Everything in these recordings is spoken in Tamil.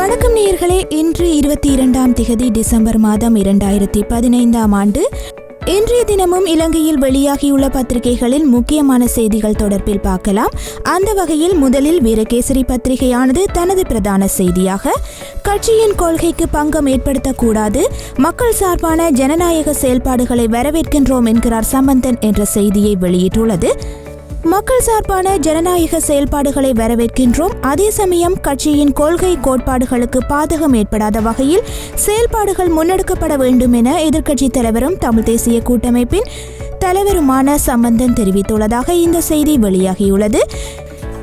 வணக்கம் நேயர்களே, இன்று 22 டிசம்பர் மாதம் 2015 ஆண்டு. இன்றைய தினமும் இலங்கையில் வெளியாகியுள்ள பத்திரிகைகளில் முக்கியமான செய்திகள் தொடர்பில் பார்க்கலாம். அந்த வகையில் முதலில் வீரகேசரி பத்திரிகையானது தனது பிரதான செய்தியாக கட்சியின் கொள்கைக்கு பங்கம் ஏற்படுத்தக்கூடாது, மக்கள் சார்பான ஜனநாயக செயல்பாடுகளை வரவேற்கின்றோம் என்கிறார் சம்பந்தன் என்ற செய்தியை வெளியிட்டுள்ளது. மக்கள் சார்பான ஜனநாயக செயல்பாடுகளை வரவேற்கின்றோம், அதே சமயம் கட்சியின் கொள்கை கோட்பாடுகளுக்கு பாதகம் ஏற்படாத வகையில் செயல்பாடுகள் முன்னெடுக்கப்பட வேண்டும் என எதிர்க்கட்சித் தலைவரும் தமிழ் தேசிய கூட்டமைப்பின் தலைவருமான சம்பந்தன் தெரிவித்துள்ளதாக இந்த செய்தி வெளியாகியுள்ளது.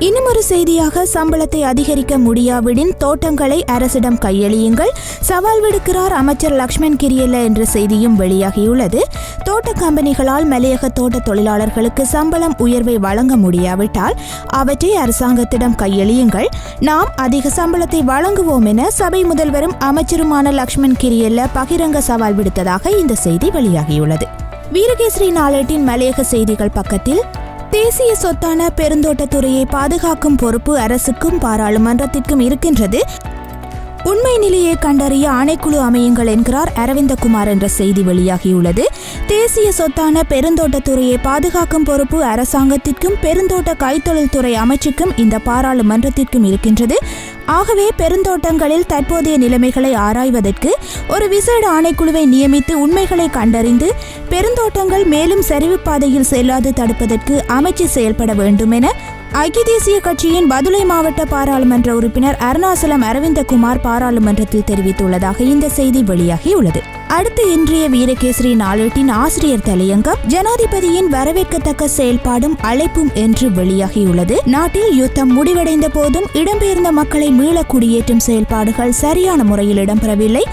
இன்னும் ஒரு செய்தியாக சம்பளத்தை அதிகரிக்க முடியாவிடின் தோட்டங்களை அரசிடம் கையளியுங்கள், சவால் விடுக்கிறார் அமைச்சர் லக்ஷ்மன் கிரியல்ல என்ற செய்தியும் வெளியாகியுள்ளது. தோட்ட கம்பெனிகளால் மலையக தோட்ட தொழிலாளர்களுக்கு சம்பளம் உயர்வை வழங்க முடியாவிட்டால் அவற்றை அரசாங்கத்திடம் கையளியுங்கள், நாம் அதிக சம்பளத்தை வழங்குவோம் என சபை முதல்வரும் அமைச்சருமான லக்ஷ்மன் கிரியல்ல பகிரங்க சவால் விடுத்ததாக இந்த செய்தி வெளியாகியுள்ளது. வீரகேசரி நாளேட்டின் மலையக செய்திகள் பக்கத்தில் தேசிய சொத்தான பெருந்தோட்டத்துறையை பாதுகாக்கும் பொறுப்பு அரசுக்கும் பாராளுமன்றத்திற்கும் இருக்கின்றது, உண்மை நிலையை கண்டறிய ஆணைக்குழு அமையுங்கள் என்கிறார் அரவிந்தகுமார் என்ற செய்தி வெளியாகியுள்ளது. தேசிய சொத்தான பெருந்தோட்டத்துறையை பாதுகாக்கும் பொறுப்பு அரசாங்கத்திற்கும் பெருந்தோட்ட கைத்தொழில்துறை அமைச்சுக்கும் இந்த பாராளுமன்றத்திற்கும் இருக்கின்றது. ஆகவே பெருந்தோட்டங்களில் தற்போதைய நிலைமைகளை ஆராய்வதற்கு ஒரு விசேட ஆணைக்குழுவை நியமித்து உண்மைகளை கண்டறிந்து பெருந்தோட்டங்கள் மேலும் சரிவு பாதையில் செல்லாது தடுப்பதற்கு அமைச்சு செயல்பட வேண்டும் என ஐக்கிய தேசிய கட்சியின் பதுளை மாவட்ட பாராளுமன்ற உறுப்பினர் அருணாசலம் அரவிந்தகுமார் பாராளுமன்றத்தில் தெரிவித்துள்ளதாக இந்த செய்தி வெளியாகியுள்ளது. அடுத்து இன்றைய வீரகேசரி நாளேட்டின் ஆசிரியர் தலையங்கம் ஜனாதிபதியின் வரவேற்கத்தக்க செயல்பாடும் அழைப்பும் என்று வெளியாகியுள்ளது. நாட்டில் யுத்தம் முடிவடைந்த போதும் இடம்பெயர்ந்த மக்களை மீள குடியேற்றும் செயல்பாடுகள் சரியான முறையில் இடம்பெறவில்லை.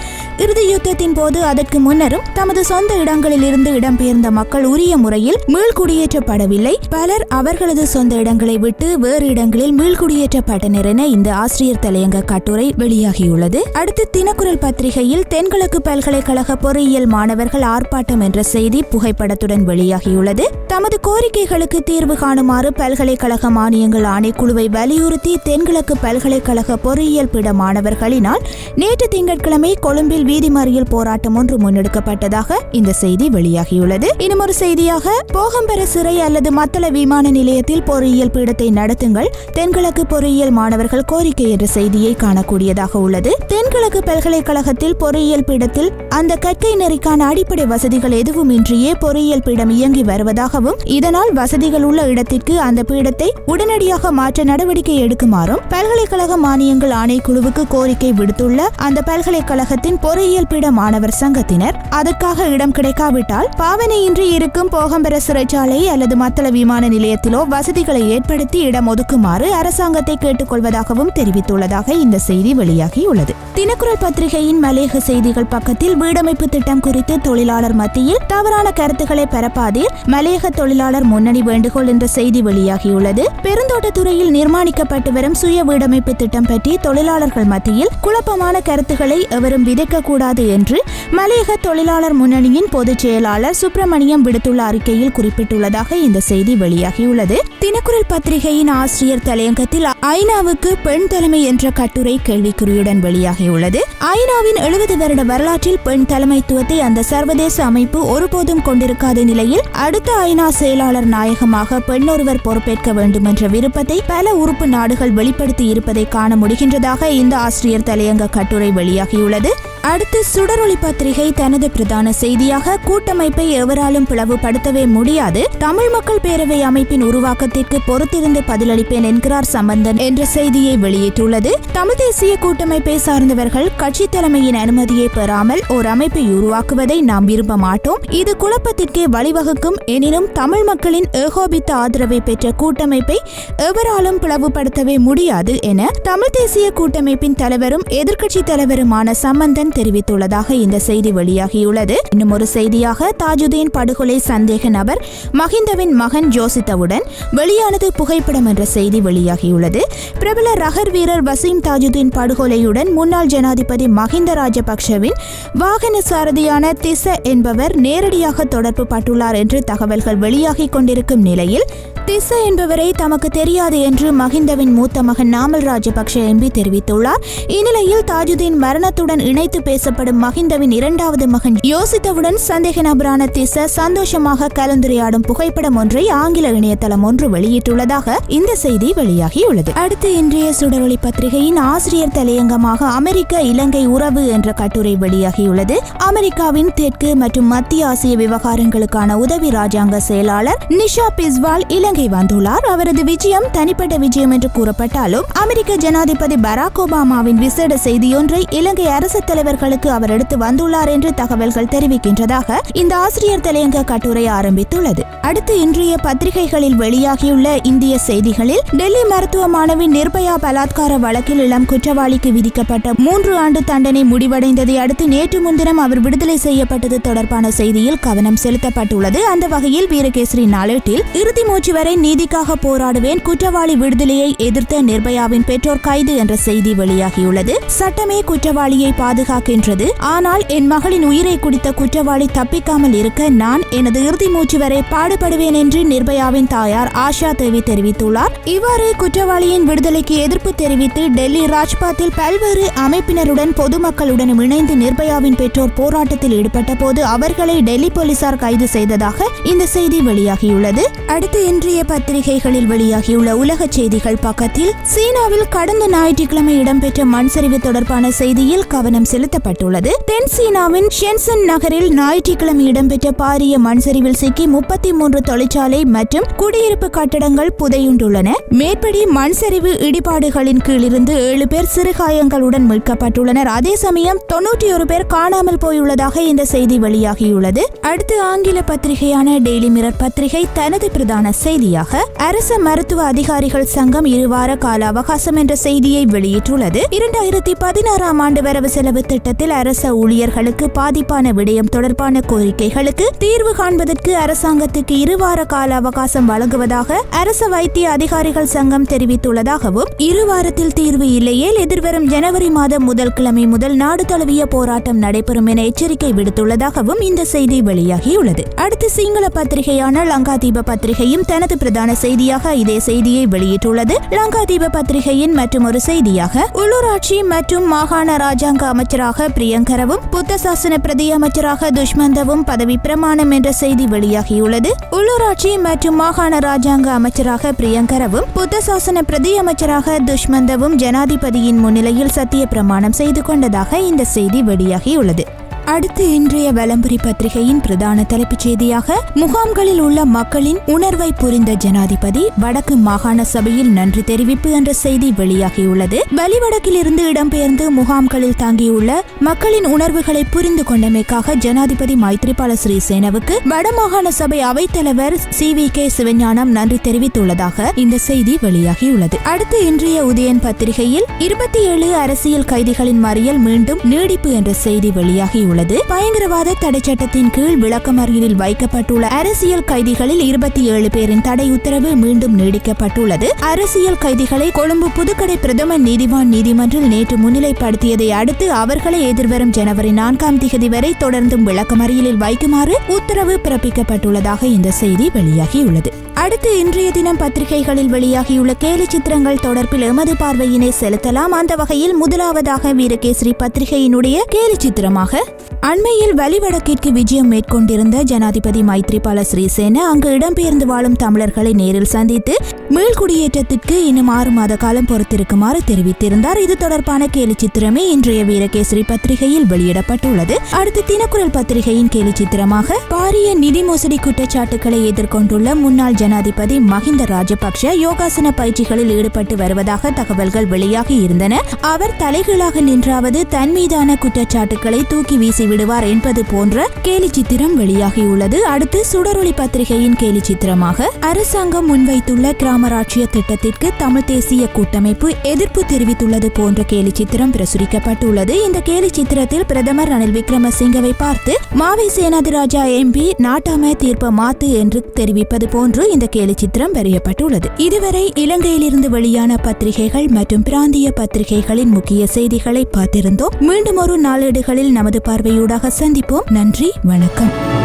இறுதி யுத்தத்தின் போது அதற்கு முன்னரும் தமது சொந்த இடங்களில் இருந்து இடம்பெயர்ந்த மக்கள் உரிய முறையில் மீள்குடியேற்றப்படவில்லை. பலர் அவர்களது சொந்த இடங்களை விட்டு வேறு இடங்களில் மீள்குடியேற்றப்பட்டனர் என இந்த ஆசிரியர் தலையங்க கட்டுரை வெளியாகியுள்ளது. அடுத்து தினக்குரல் பத்திரிகையில் தென்கிழக்கு பல்கலைக்கழக பொறியியல் மாணவர்கள் ஆர்ப்பாட்டம் என்ற செய்தி புகைப்படத்துடன் வெளியாகியுள்ளது. தமது கோரிக்கைகளுக்கு தீர்வு காணுமாறு பல்கலைக்கழக மானியங்கள் ஆணைக்குழுவை வலியுறுத்தி தென்கிழக்கு பல்கலைக்கழக பொறியியல் பீட மாணவர்களினால் நேற்று திங்கட்கிழமை கொழும்பில் வீதி மறியல் போராட்டம் ஒன்று முன்னெடுக்கப்பட்டதாக இந்த செய்தி வெளியாகியுள்ளது. இன்னும் ஒரு செய்தியாக போகம்பர சிறை அல்லது மத்தள விமான நிலையத்தில் பொறியியல் பீடத்தை நடத்துங்கள், தென்கிழக்கு பொறியியல் மாணவர்கள் கோரிக்கை என்ற செய்தியை காணக்கூடியதாக உள்ளது. தென்கிழக்கு பல்கலைக்கழகத்தில் பொறியியல் பீடத்தில் அந்த கற்கை நெறிக்கான அடிப்படை வசதிகள் எதுவும் இன்றியே பொறியியல் பீடம் இயங்கி வருவதாகவும் இதனால் வசதிகள் உள்ள இடத்திற்கு அந்த பீடத்தை உடனடியாக மாற்ற நடவடிக்கை எடுக்குமாறும் பல்கலைக்கழக மானியங்கள் ஆணைக்குழுவுக்கு கோரிக்கை விடுத்துள்ள அந்த பல்கலைக்கழகத்தின் பொறியியல் பீட மாணவர் சங்கத்தினர் அதற்காக இடம் கிடைக்காவிட்டால் பாவனையின்றி இருக்கும் போகம்பர சிறைச்சாலை அல்லது மத்தள விமான நிலையத்திலோ வசதிகளை ஏற்படுத்தி இடம் ஒதுக்குமாறு அரசாங்கத்தை கேட்டுக்கொள்வதாகவும் தெரிவித்துள்ளதாக இந்த செய்தி வெளியாகியுள்ளது. தினக்குரல் பத்திரிகையின் மலையக செய்திகள் பக்கத்தில் வீடமைப்பு திட்டம் குறித்து தொழிலாளர் மத்தியில் தவறான கருத்துக்களை பரப்பாதீர், மலையக தொழிலாளர் முன்னணி வேண்டுகோள் என்ற செய்தி வெளியாகியுள்ளது. பெருந்தோட்டத்துறையில் நிர்மாணிக்கப்பட்டு வரும் சுய வீடமைப்பு திட்டம் பற்றி தொழிலாளர்கள் மத்தியில் குழப்பமான கருத்துக்களை எவரும் விதைக்கக்கூடாது என்று மலையக தொழிலாளர் முன்னணியின் பொதுச் செயலாளர் சுப்பிரமணியம் விடுத்துள்ள அறிக்கையில் குறிப்பிட்டுள்ளதாக இந்த செய்தி வெளியாகியுள்ளது. தினக்குரல் பத்திரிகையின் ஆசிரியர் தலையங்கத்தில் ஐநாவுக்கு பெண் தலைமை என்ற கட்டுரை கேள்விக்குறியுடன் வெளியாகியுள்ளது. ஐநாவின் 70 வருட வரலாற்றில் பெண் தலைமைத்துவத்தை அந்த சர்வதேச அமைப்பு ஒருபோதும் கொண்டிருக்காத நிலையில் அடுத்த ஐநா செயலாளர் நாயகமாக பெண் ஒருவர் பொறுப்பேற்க வேண்டும் என்ற விருப்பத்தை பல உறுப்பு நாடுகள் வெளிப்படுத்தி இருப்பதை காண முடிகின்றதாக இந்த ஆசிரியர் தலையங்க கட்டுரை வெளியாகியுள்ளது. அடுத்து சுடரொளி பத்திரிகை தனது பிரதான செய்தியாக கூட்டமைப்பை எவராலும் பிளவுபடுத்தவே முடியாது, தமிழ் மக்கள் பேரவை அமைப்பின் உருவாக்கத்திற்கு பொறுத்திருந்து பதிலளிப்பேன் என்கிறார் சம்பந்தன் என்ற செய்தியை வெளியிட்டுள்ளது. தமிழ் தேசிய கூட்டமைப்பை சார்ந்தவர்கள் கட்சி தலைமையின் அனுமதியை பெறாமல் ஒரு அமைப்பை உருவாக்குவதை நாம் விரும்ப மாட்டோம், இது குழப்பத்திற்கே வழிவகுக்கும், எனினும் தமிழ் மக்களின் ஏகோபித்த ஆதரவை பெற்ற கூட்டமைப்பை எவராலும் பிளவுபடுத்தவே முடியாது என தமிழ் தேசிய கூட்டமைப்பின் தலைவரும் எதிர்க்கட்சி தலைவருமான சம்பந்தன் தெரிவித்துள்ளதாக இந்த செய்தி வெளியாகியுள்ளது. இன்னும் ஒரு செய்தியாக தாஜுதீன் படுகொலை சந்தேக நபர் மஹிந்தவின் மகன் ஜோசித்தவுடன் வெளியானது புகைப்படம் என்ற செய்தி வெளியாகியுள்ளது. பிரபல ரகர் வீரர் வசீம் தாஜுதீன் படுகொலையுடன் முன்னாள் ஜனாதிபதி மஹிந்த ராஜபக்ஷவின் வாகன சாரதியான திச என்பவர் நேரடியாக தொடர்பு பட்டுள்ளார் என்று தகவல்கள் வெளியாகிக் கொண்டிருக்கும் நிலையில் திச என்பவரை தமக்கு தெரியாது என்று மஹிந்தவின் மூத்த மகன் நாமல் ராஜபக்ஷ எம்பி தெரிவித்துள்ளார். இந்நிலையில் தாஜுதீன் மரணத்துடன் இணைத்து பேசப்படும் மஹிந்தவின் இரண்டாவது மகன் யோசித்தவுடன் சந்தேக நபரான திச சந்தோஷமாக கலந்துரையாடும் புகைப்படம் ஒன்றை ஆங்கில இணையதளம் ஒன்று வெளியிட்டுள்ளதாக இந்த செய்தி வெளியாகியுள்ளது. அடுத்து இன்றைய சுடரொளி பத்திரிகையின் ஆசிரியர் தலையங்கமாக அமெரிக்க இலங்கை உறவு என்ற கட்டுரை வெளியாகியுள்ளது. அமெரிக்காவின் தெற்கு மற்றும் மத்திய ஆசிய விவகாரங்களுக்கான உதவி ராஜாங்க செயலாளர் நிஷா பிஸ்வால் இலங்கை வந்துள்ளார். அவரது விஜயம் தனிப்பட்ட விஜயம் என்று கூறப்பட்டாலும் அமெரிக்க ஜனாதிபதி பராக் ஒபாமாவின் விசேட செய்தியொன்றை இலங்கை அரசு தலைவர்களுக்கு அவர் எடுத்து வந்துள்ளார் என்று தகவல்கள் தெரிவிக்கின்றதாக இந்த ஆசிரியர் தலையங்க கட்டுரை ஆரம்பித்துள்ளது. அடுத்து இன்றைய பத்திரிகைகளில் வெளியாகியுள்ள இந்திய செய்திகளில் டெல்லி மருத்துவ மாணவி நிர்பயா பலாத்கார வழக்கில் இளம் குற்றவாளிக்கு விதிக்கப்பட்ட 3 ஆண்டு தண்டனை முடிவடைந்ததை அடுத்து நேற்று முன்தினம் அவர் விடுதலை செய்யப்பட்டது தொடர்பான செய்தியில் கவனம் செலுத்தப்பட்டுள்ளது. அந்த வகையில் வீரகேசரி நாளேட்டில் இறுதி மூச்சு வரை நீதிக்காக போராடுவேன், குற்றவாளி விடுதலையை எதிர்த்த நிர்பயாவின் பெற்றோர் கைது என்ற செய்தி வெளியாகியுள்ளது. சட்டமே குற்றவாளியை பாதுகாக்கின்றது, ஆனால் என் மகளின் உயிரை குடித்த குற்றவாளி தப்பிக்காமல் இருக்க நான் எனது இறுதி மூச்சு வரை பாடுபடுவேன் என்று நிர்பயாவின் தாயார் ஆஷா தேவி தெரிவித்துள்ளார். இவ்வாறு குற்றவாளியின் விடுதலைக்கு எதிர்ப்பு தெரிவித்து டெல்லி ராஜ்பாத்தில் பல்வேறு அமைப்பினருடன் பொதுமக்களுடன் இணைந்து நிர்பயாவின் பெற்றோர் போராட்டத்தில் ஈடுபட்ட போது அவர்களை டெல்லி போலீசார் கைது செய்ததாக இந்த செய்தி வெளியாகியுள்ளது. அடுத்து இன்றைய பத்திரிகைகளில் வெளியாகியுள்ள உலக செய்திகள் பக்கத்தில் சீனாவில் கடந்த ஞாயிற்றுக்கிழமை இடம்பெற்ற மண் சரிவு தொடர்பான செய்தியில் கவனம் செலுத்தப்பட்டுள்ளது. தென் சீனாவின் ஷென்சன் நகரில் ஞாயிற்றுக்கிழமை இடம்பெற்ற பாரிய மண் சரிவில் சிக்கி 33 தொழிற்சாலை மற்றும் குடியிருப்பு கட்டடங்கள் புதையுண்டுள்ளன. மேற்படி மண் சரிவு இடிபாடுகளின் கீழிருந்து 7 பேர் சிறுகாயங்களுடன் மீட்கப்பட்டுள்ளனர். அதே சமயம் 91 பேர் காணாமல் போயுள்ளதாக இந்த செய்தி வெளியாகியுள்ளது. அடுத்து ஆங்கில பத்திரிகையான டெய்லி மிரர் பத்திரிகை தனது பிரதான செய்தியாக அரச மருத்துவ அதிகாரிகள் சங்கம் 2 வார கால அவகாசம் என்ற செய்தியை வெளியிட்டுள்ளது. 2016 ஆண்டு வரவு செலவு திட்டத்தில் அரச ஊழியர்களுக்கு பாதிப்பான விடயம் தொடர்பான கோரிக்கைகளுக்கு தீர்வு காண்பதற்கு அரசாங்கத்துக்கு 2 வார கால அவகாசம் வழங்குவதாக அரச வைத்திய அதிகாரிகள் சங்கம் தெரிவித்துள்ளதாகவும் 2 வாரத்தில் தீர்வு இல்லையேல் எதிர்வரும் ஜனவரி மாதம் முதல் கிழமை முதல் நாடு தழுவிய போராட்டம் நடைபெறும் என எச்சரிக்கை விடுத்துள்ளதாகவும் இந்த செய்தி வெளியாகியுள்ளது. அடுத்து சிங்கள பத்திரிகையான லங்காதீப பத்திரிகையும் தனது பிரதான செய்தியாக இதே செய்தியை வெளியிட்டுள்ளது. லங்காதீப பத்திரிகையின் மற்றும் ஒரு செய்தியாக உள்ளூராட்சி மற்றும் மாகாண ராஜாங்க அமைச்சராக பிரியங்கரவும் புத்த சாசன பிரதி அமைச்சராக துஷ்மந்தவும் பதவி பிரமாணம் என்ற செய்தி வெளியாகியுள்ளது. உள்ளூராட்சி மற்றும் மாகாண ராஜாங்க அமைச்சராக பிரியங்கரவும் புத்த சாசன பிரதி அமைச்சராக துஷ்மந்தவும் ஜனாதிபதியின் முன்னிலையில் சத்திய பிரமாணம் செய்து கொண்டதாக இந்த செய்தி வெளியாகியுள்ளது. அடுத்து இன்றைய வலம்புரி பத்திரிகையின் பிரதான தலைப்புச் செய்தியாக முகாம்களில் உள்ள மக்களின் உணர்வை புரிந்த ஜனாதிபதி வடக்கு மாகாண சபையில் நன்றி தெரிவிப்பு என்ற செய்தி வெளியாகியுள்ளது. வலிவடக்கில் இருந்து இடம்பெயர்ந்து முகாம்களில் தாங்கியுள்ள மக்களின் உணர்வுகளை புரிந்து கொண்டமைக்காக ஜனாதிபதி மைத்ரிபால சிறிசேனவுக்கு வடமாகாண சபை அவைத்தலைவர் CVK சிவஞானம் நன்றி தெரிவித்துள்ளதாக இந்த செய்தி வெளியாகியுள்ளது. அடுத்து இன்றைய உதயன் பத்திரிகையில் 27 அரசியல் கைதிகளின் மறியல் மீண்டும் நீடிப்பு என்ற செய்தி வெளியாகியுள்ளது. பயங்கரவாத தடை சட்டத்தின் கீழ் விளக்கமறியலில் வைக்கப்பட்டுள்ள அரசியல் கைதிகளில் 27 பேரின் தடை உத்தரவு மீண்டும் நீடிக்கப்பட்டுள்ளது. அரசியல் கைதிகளை கொழும்பு புதுக்கடை பிரதம நீதிவான் நீதிமன்றில் நேற்று முன்னிலைப்படுத்தியதை அடுத்து அவர்களை எதிர்வரும் ஜனவரி 4ஆம் திகதி வரை தொடர்ந்தும் விளக்கமறியலில் வைக்குமாறு உத்தரவு பிறப்பிக்கப்பட்டுள்ளதாக இந்த செய்தி வெளியாகியுள்ளது. அடுத்து இன்றைய தினம் பத்திரிகைகளில் வெளியாகியுள்ள கேலி சித்திரங்கள் தொடர்பில் எமது பார்வையினை செலுத்தலாம். அந்த வகையில் முதலாவதாக வீரகேசரி பத்திரிகையினுடைய கேலி சித்திரமாக அண்மையில் வலிவடக்கிற்கு விஜயம் மேற்கொண்டிருந்த ஜனாதிபதி மைத்ரிபால சிறிசேன அங்கு இடம்பெயர்ந்து வாழும் தமிழர்களை நேரில் சந்தித்து மீள்குடியேற்றத்திற்கு இன்னும் 6 மாத காலம் பொறுத்திருக்குமாறு தெரிவித்திருந்தார். இது தொடர்பான கேலி சித்திரமே இன்றைய வீரகேசரி பத்திரிகையில் வெளியிடப்பட்டுள்ளது. அடுத்து தினக்குரல் பத்திரிகையின் கேலி சித்திரமாக பாரிய நிதி மோசடி குற்றச்சாட்டுகளை எதிர்கொண்டுள்ள முன்னாள் ஜனாதிபதி மஹிந்த ராஜபக்ஷ யோகாசன பயிற்சிகளில் ஈடுபட்டு வருவதாக தகவல்கள் வெளியாகி இருந்தன. அவர் தலைகீழாக நின்றாவது தன் மீதான குற்றச்சாட்டுகளை தூக்கி வீசி வீசிவிடுவார் என்பது போன்ற கேலி சித்திரம் வெளியாகியுள்ளது. அடுத்து சுடரொளி பத்திரிகையின் கேலி சித்திரமாக அரசாங்கம் முன்வைத்துள்ள கிராமராட்சிய திட்டத்திற்கு தமிழ் தேசிய கூட்டமைப்பு எதிர்ப்பு தெரிவித்துள்ளது போன்ற கேலி சித்திரம் பிரசுரிக்கப்பட்டுள்ளது. இந்த கேலி சித்திரத்தில் பிரதமர் ரணில் விக்ரமசிங்கவை பார்த்து மாவை சேனாதிராஜா எம்பி நாட்டாம தீர்ப்ப மாத்து என்று தெரிவிப்பது போன்று இந்த கேலி சித்திரம் வரையப்பட்டுள்ளது. இதுவரை இலங்கையிலிருந்து வெளியான பத்திரிகைகள் மற்றும் பிராந்திய பத்திரிகைகளின் முக்கிய செய்திகளை பார்த்திருந்தோம். மீண்டும் ஒரு நாளேடுகளில் நமது பார்வையூடாக சந்திப்போம். நன்றி, வணக்கம்.